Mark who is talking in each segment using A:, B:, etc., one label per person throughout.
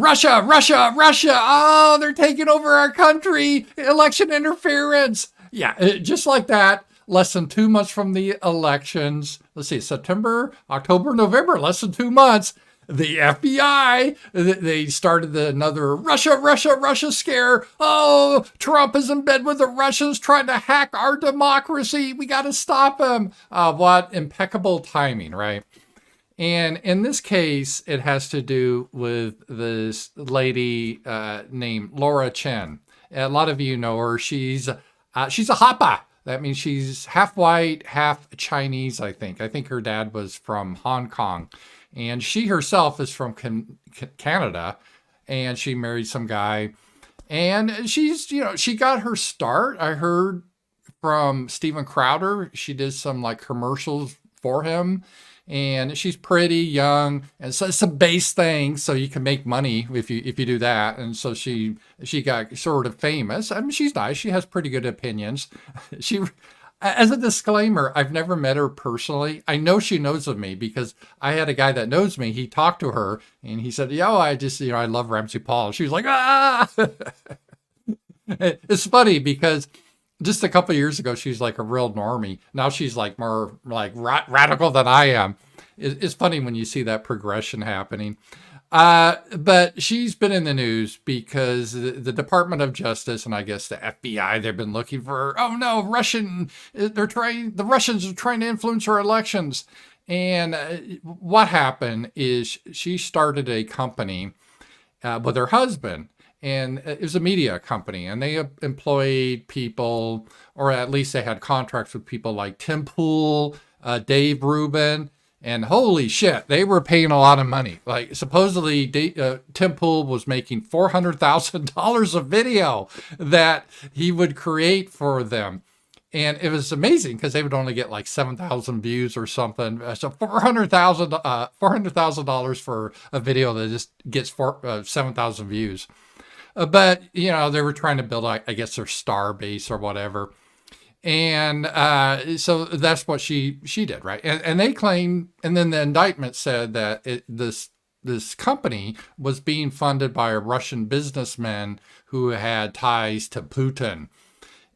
A: Russia, Russia, Russia. Oh, they're taking over our country. Election interference. Yeah, just like that. Less than 2 months from the elections. Let's see, September, October, November, less than 2 months. The FBI, they started another Russia, Russia, Russia scare. Oh, Trump is in bed with the Russians trying to hack our democracy. We got to stop him. What impeccable timing, right? And in this case, it has to do with this lady named Lauren Chen. A lot of you know her. She's a hapa. That means she's half white, half Chinese, I think. I think her dad was from Hong Kong. And she herself is from Canada. And she married some guy. And she's, she got her start. I heard from Steven Crowder. She did some like commercials for him. And she's pretty young, and so it's a base thing, so you can make money if you do that. And so she got sort of famous. I mean, she's nice. She has pretty good opinions. She, as a disclaimer, I've never met her personally. I know she knows of me because I had a guy that knows me. He talked to her, and he said, "Yo, I just I love Ramsey Paul." She was like, "Ah." It's funny because just a couple of years ago, she's like a real normie. Now she's like more like radical than I am. It's funny when you see that progression happening. But she's been in the news because the Department of Justice and I guess the FBI, they've been looking for, oh no, the Russians are trying to influence our elections. And what happened is she started a company with her husband. And it was a media company, and they employed people, or at least they had contracts with people like Tim Pool, Dave Rubin, and holy shit, they were paying a lot of money. Like supposedly Tim Pool was making $400,000 a video that he would create for them. And it was amazing because they would only get like 7,000 views or something. So $400,000 for a video that just gets 7,000 views. But, they were trying to build, I guess, their star base or whatever. And so that's what she did, right? And they claimed, and then the indictment said that this company was being funded by a Russian businessman who had ties to Putin.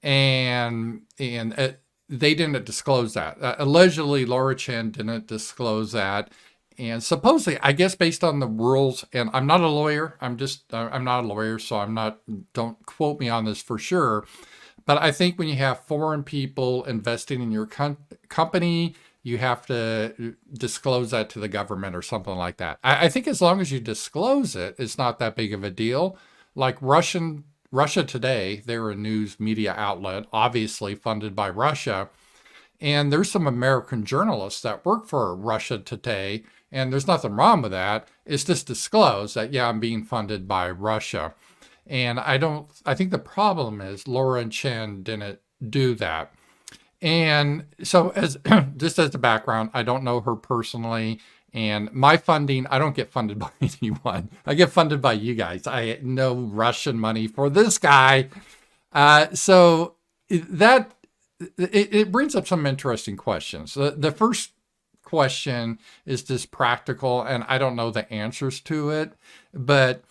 A: And they didn't disclose that. Allegedly, Lauren Chen didn't disclose that. And supposedly, I guess based on the rules, and I'm not a lawyer, I'm not a lawyer, so don't quote me on this for sure. But I think when you have foreign people investing in your company, you have to disclose that to the government or something like that. I think as long as you disclose it, it's not that big of a deal. Like Russia Today, they're a news media outlet, obviously funded by Russia. And there's some American journalists that work for Russia Today, and there's nothing wrong with that. It's just disclosed that, yeah, I'm being funded by Russia. And I think the problem is Lauren Chen didn't do that. And so just as the background, I don't know her personally. And my funding, I don't get funded by anyone. I get funded by you guys. I know Russian money for this guy. So that it brings up some interesting questions. The first question is just practical, and I don't know the answers to it, but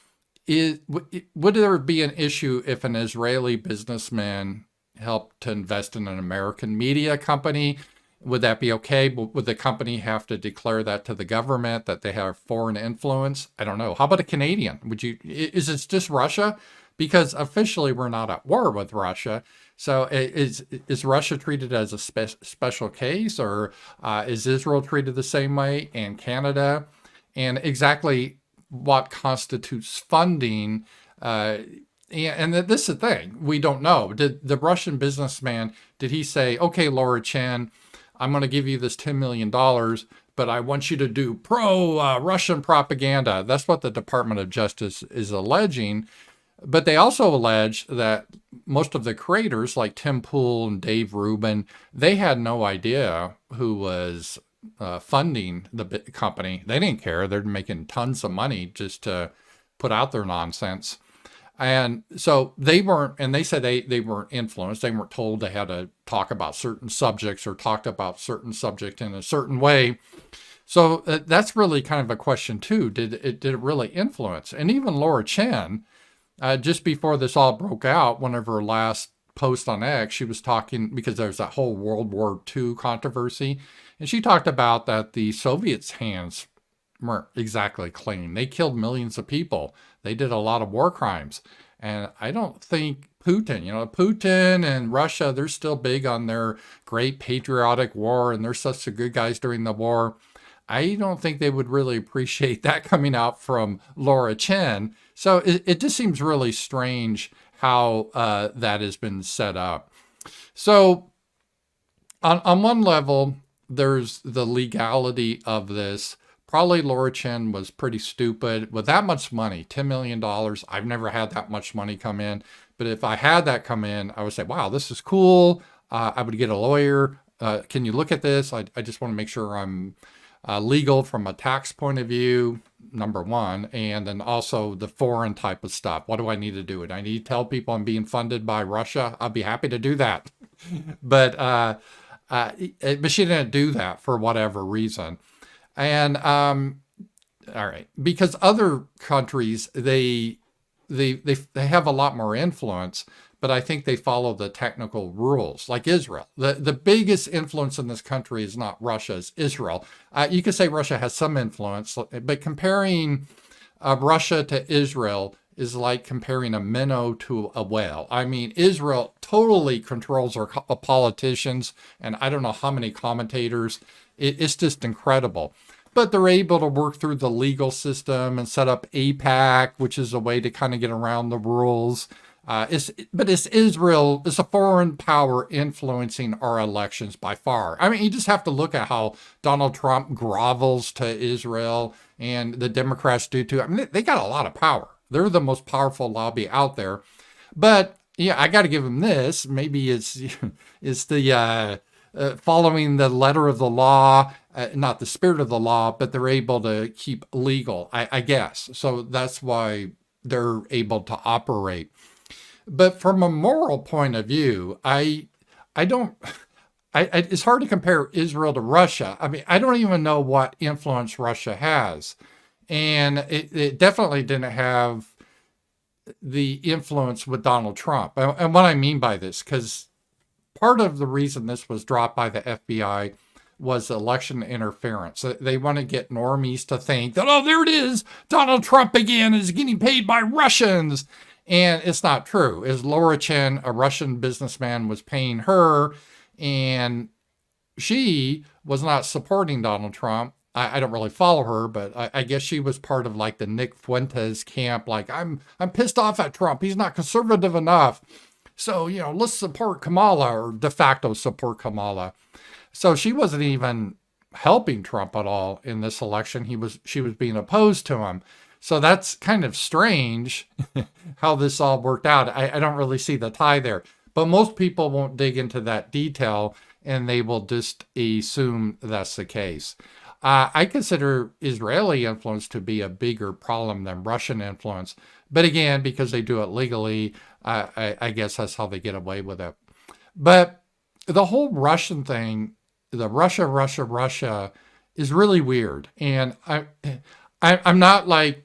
A: would there be an issue if an Israeli businessman helped to invest in an American media company? Would that be okay? Would the company have to declare that to the government that they have foreign influence? I don't know. How about a Canadian? Is it just Russia? Because officially we're not at war with Russia. So is Russia treated as a special case, or is Israel treated the same way, and Canada? And exactly what constitutes funding? And this is the thing, we don't know. Did the Russian businessman, did he say, okay, Lauren Chen, I'm going to give you this $10 million, but I want you to do pro-Russian propaganda? That's what the Department of Justice is alleging. But they also allege that most of the creators, like Tim Pool and Dave Rubin, they had no idea who was funding the company. They didn't care. They're making tons of money just to put out their nonsense. And so they weren't, and they said they weren't influenced. They weren't told they had to talk about certain subjects or talked about certain subject in a certain way. So that's really kind of a question too. Did it really influence? And even Laura Chen, just before this all broke out, one of her last posts on X, she was talking because there's that whole World War II controversy, and she talked about that the Soviets' hands weren't exactly clean. They killed millions of people. They did a lot of war crimes, and I don't think Putin and Russia, they're still big on their great patriotic war, and they're such the good guys during the war. I don't think they would really appreciate that coming out from Laura Chen. So it just seems really strange how that has been set up. So on one level, there's the legality of this. Probably Laura Chen was pretty stupid with that much money, $10 million. I've never had that much money come in. But if I had that come in, I would say, wow, this is cool. I would get a lawyer. Can you look at this? I just want to make sure I'm legal from a tax point of view, number one. And then also the foreign type of stuff. What do I need to do? I need to tell people I'm being funded by Russia. I'll be happy to do that. But she didn't do that for whatever reason. And all right, because other countries they have a lot more influence, but I think they follow the technical rules, like Israel. The biggest influence in this country is not Russia, it's Israel. You could say Russia has some influence, but comparing Russia to Israel is like comparing a minnow to a whale. I mean, Israel totally controls our politicians, and I don't know how many commentators. It's just incredible. But they're able to work through the legal system and set up AIPAC, which is a way to kind of get around the rules. But it's Israel, it's a foreign power influencing our elections by far. I mean, you just have to look at how Donald Trump grovels to Israel and the Democrats do too. I mean, they got a lot of power. They're the most powerful lobby out there. But yeah, I got to give them this. Maybe it's the following the letter of the law, not the spirit of the law, but they're able to keep legal, I guess. So that's why they're able to operate. But from a moral point of view, it's hard to compare Israel to Russia. I mean, I don't even know what influence Russia has. And it definitely didn't have the influence with Donald Trump. And what I mean by this, because part of the reason this was dropped by the FBI was election interference. They want to get normies to think that, oh, there it is, Donald Trump again is getting paid by Russians. And it's not true. Is Laura Chen, a Russian businessman, was paying her, and she was not supporting Donald Trump. I don't really follow her, but I guess she was part of like the Nick Fuentes camp. Like, I'm pissed off at Trump. He's not conservative enough. So, let's support Kamala, or de facto support Kamala. So she wasn't even helping Trump at all in this election. She was being opposed to him. So that's kind of strange how this all worked out. I don't really see the tie there. But most people won't dig into that detail, and they will just assume that's the case. I consider Israeli influence to be a bigger problem than Russian influence. But again, because they do it legally, I guess that's how they get away with it. But the whole Russian thing, the Russia is really weird. And I'm not like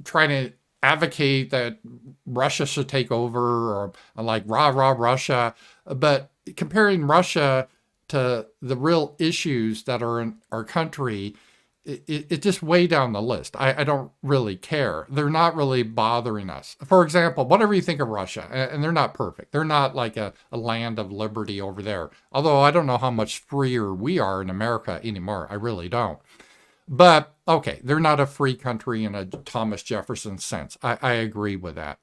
A: trying to advocate that Russia should take over, or like rah Russia, but comparing Russia to the real issues that are in our country, it just way down the list. I don't really care. They're not really bothering us. For example, whatever you think of Russia, and they're not perfect. They're not like a land of liberty over there. Although I don't know how much freer we are in America anymore. I really don't. But, okay, they're not a free country in a Thomas Jefferson sense. I agree with that.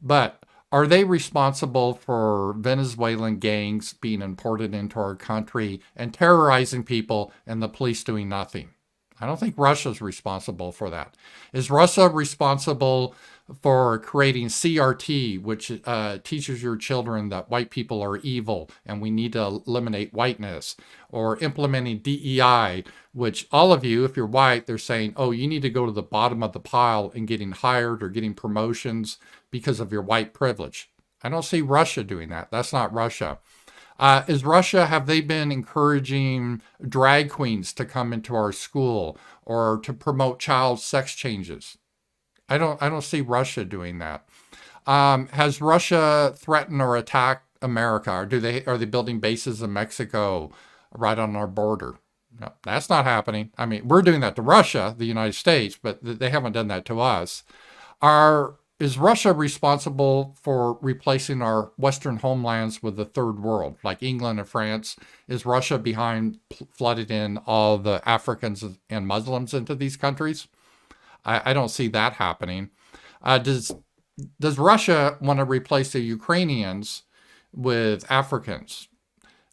A: But are they responsible for Venezuelan gangs being imported into our country and terrorizing people and the police doing nothing? I don't think Russia's responsible for that. Is Russia responsible for creating CRT, which teaches your children that white people are evil and we need to eliminate whiteness? Or implementing DEI, which all of you, if you're white, they're saying, oh, you need to go to the bottom of the pile in getting hired or getting promotions because of your white privilege. I don't see Russia doing that. That's not Russia. Is Russia, have they been encouraging drag queens to come into our school or to promote child sex changes? I don't see Russia doing that. Has Russia threatened or attacked America? Or are they building bases in Mexico right on our border? No, that's not happening. I mean, we're doing that to Russia, the United States, but they haven't done that to us. Is Russia responsible for replacing our Western homelands with the third world, like England and France? Is Russia behind flooding in all the Africans and Muslims into these countries? I don't see that happening. Does Russia want to replace the Ukrainians with Africans?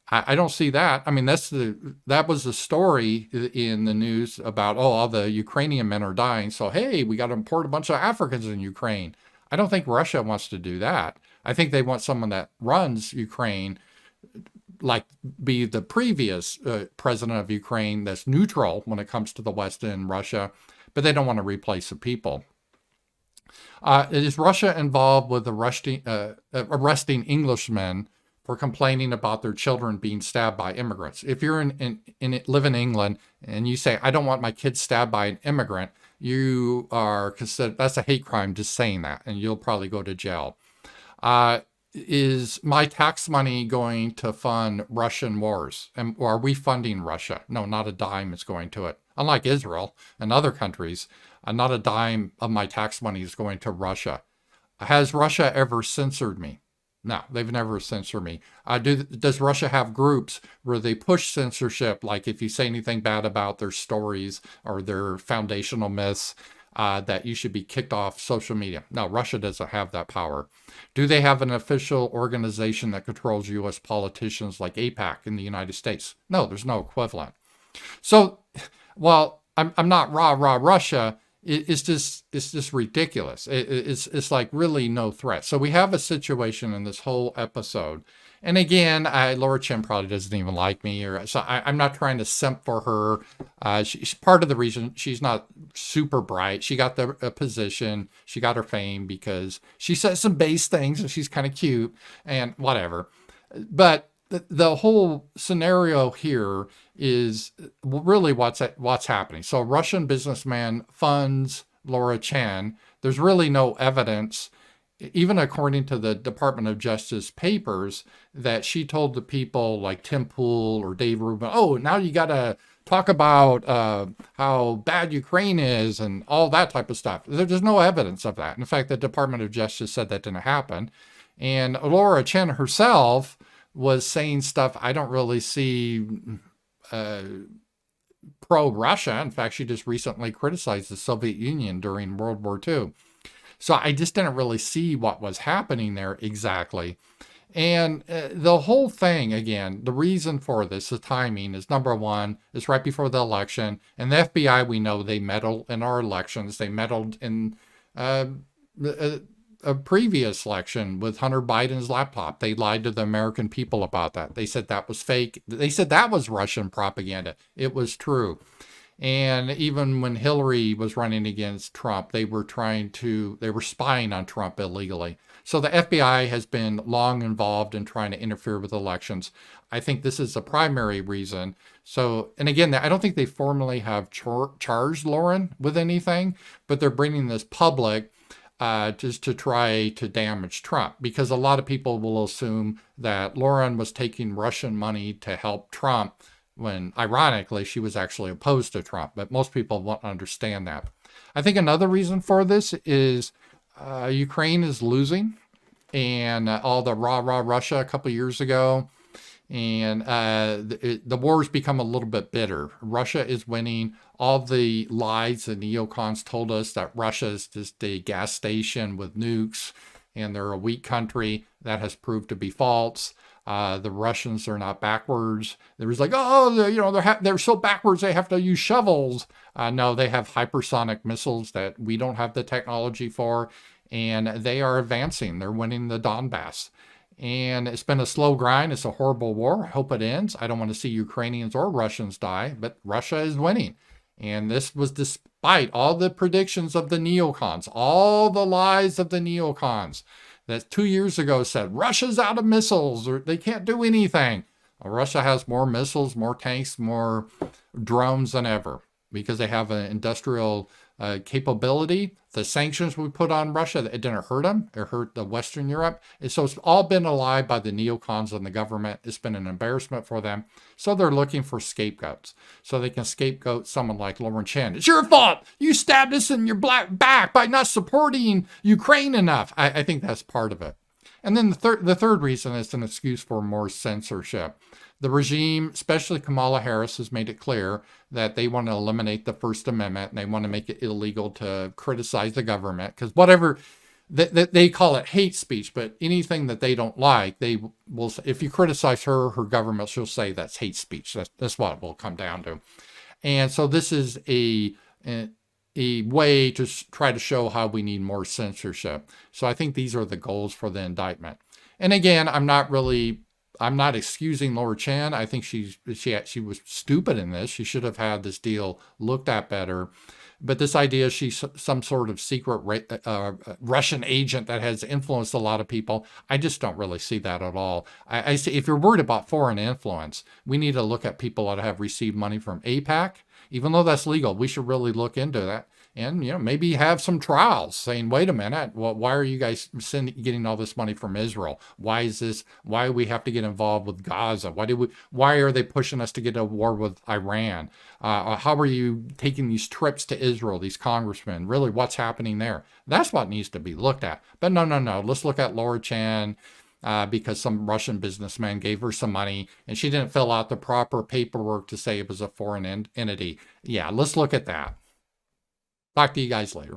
A: I don't see that. I mean, that was the story in the news about, oh, all the Ukrainian men are dying. So, hey, we got to import a bunch of Africans in Ukraine. I don't think Russia wants to do that. I think they want someone that runs Ukraine, like be the previous president of Ukraine, that's neutral when it comes to the West and Russia, but they don't want to replace the people. Is Russia involved with arresting Englishmen for complaining about their children being stabbed by immigrants? If you're live in England and you say, I don't want my kids stabbed by an immigrant, you are considered, that's a hate crime just saying that, and you'll probably go to jail. Is my tax money going to fund Russian wars? Or are we funding Russia? No, not a dime is going to it. Unlike Israel and other countries, not a dime of my tax money is going to Russia. Has Russia ever censored me? No, they've never censored me. Does Russia have groups where they push censorship, like if you say anything bad about their stories or their foundational myths, that you should be kicked off social media? No, Russia doesn't have that power. Do they have an official organization that controls U.S. politicians like AIPAC in the United States? No, there's no equivalent. So, while I'm not rah Russia, it's just ridiculous. It's like really no threat. So we have a situation in this whole episode. And again, Lauren Chen probably doesn't even like me, so I'm not trying to simp for her. She's part of the reason she's not super bright. She got the position, she got her fame because she says some base things and she's kind of cute and whatever. But the whole scenario here is really what's happening. So a Russian businessman funds Lauren Chen. There's really no evidence, even according to the Department of Justice papers, that she told the people like Tim Pool or Dave Rubin, oh, now you got to talk about how bad Ukraine is and all that type of stuff. There's no evidence of that. In fact, the Department of Justice said that didn't happen. And Lauren Chen herself was saying stuff I don't really see pro-Russia. In fact, she just recently criticized the Soviet Union during World War II. So I just didn't really see what was happening there exactly. And the whole thing, again, the reason for this, the timing, is number one, it's right before the election. And the FBI, we know they meddle in our elections. They meddled in a previous election with Hunter Biden's laptop. They lied to the American people about that. They said that was fake. They said that was Russian propaganda. It was true. And even when Hillary was running against Trump, they were spying on Trump illegally. So the FBI has been long involved in trying to interfere with elections. I think this is the primary reason. So, and again, I don't think they formally have charged Lauren with anything, but they're bringing this public just to try to damage Trump, because a lot of people will assume that Lauren was taking Russian money to help Trump when, ironically, she was actually opposed to Trump. But most people won't understand that. I think another reason for this is Ukraine is losing, and all the rah Russia a couple years ago, and the war's become a little bit bitter. Russia is winning. All the lies the neocons told us that Russia is just a gas station with nukes and they're a weak country, that has proved to be false. The Russians are not backwards. There was like, oh, they're so backwards they have to use shovels. No, they have hypersonic missiles that we don't have the technology for, and they are advancing. They're winning the Donbass. And it's been a slow grind. It's a horrible war. I hope it ends. I don't want to see Ukrainians or Russians die, but Russia is winning. And this was despite all the predictions of the neocons, all the lies of the neocons. that 2 years ago said Russia's out of missiles or they can't do anything. Well, Russia has more missiles, more tanks, more drones than ever because they have an industrial capability. The sanctions we put on Russia, it didn't hurt them. It hurt the Western Europe. And so it's all been allied by the neocons and the government. It's been an embarrassment for them. So they're looking for scapegoats. So they can scapegoat someone like Lauren Chen. It's your fault. You stabbed us in your back by not supporting Ukraine enough. I think that's part of it. And then the third reason is an excuse for more censorship. The regime, especially Kamala Harris, has made it clear that they want to eliminate the First Amendment and they want to make it illegal to criticize the government because whatever they call it hate speech, but anything that they don't like, they will. If you criticize her government, she'll say that's hate speech. That's what it will come down to. And so this is a way to try to show how we need more censorship. So I think these are the goals for the indictment. And again, I'm not excusing Lauren Chen. I think she was stupid in this. She should have had this deal looked at better. But this idea she's some sort of secret Russian agent that has influenced a lot of people, I just don't really see that at all. I see if you're worried about foreign influence, we need to look at people that have received money from AIPAC. Even though that's legal, we should really look into that. And, maybe have some trials saying, wait a minute, well, why are you guys getting all this money from Israel? Why is this? Why do we have to get involved with Gaza? Why are they pushing us to get a war with Iran? How are you taking these trips to Israel, these congressmen? Really, what's happening there? That's what needs to be looked at. But no. Let's look at Lauren Chen because some Russian businessman gave her some money and she didn't fill out the proper paperwork to say it was a foreign entity. Yeah, let's look at that. Talk to you guys later.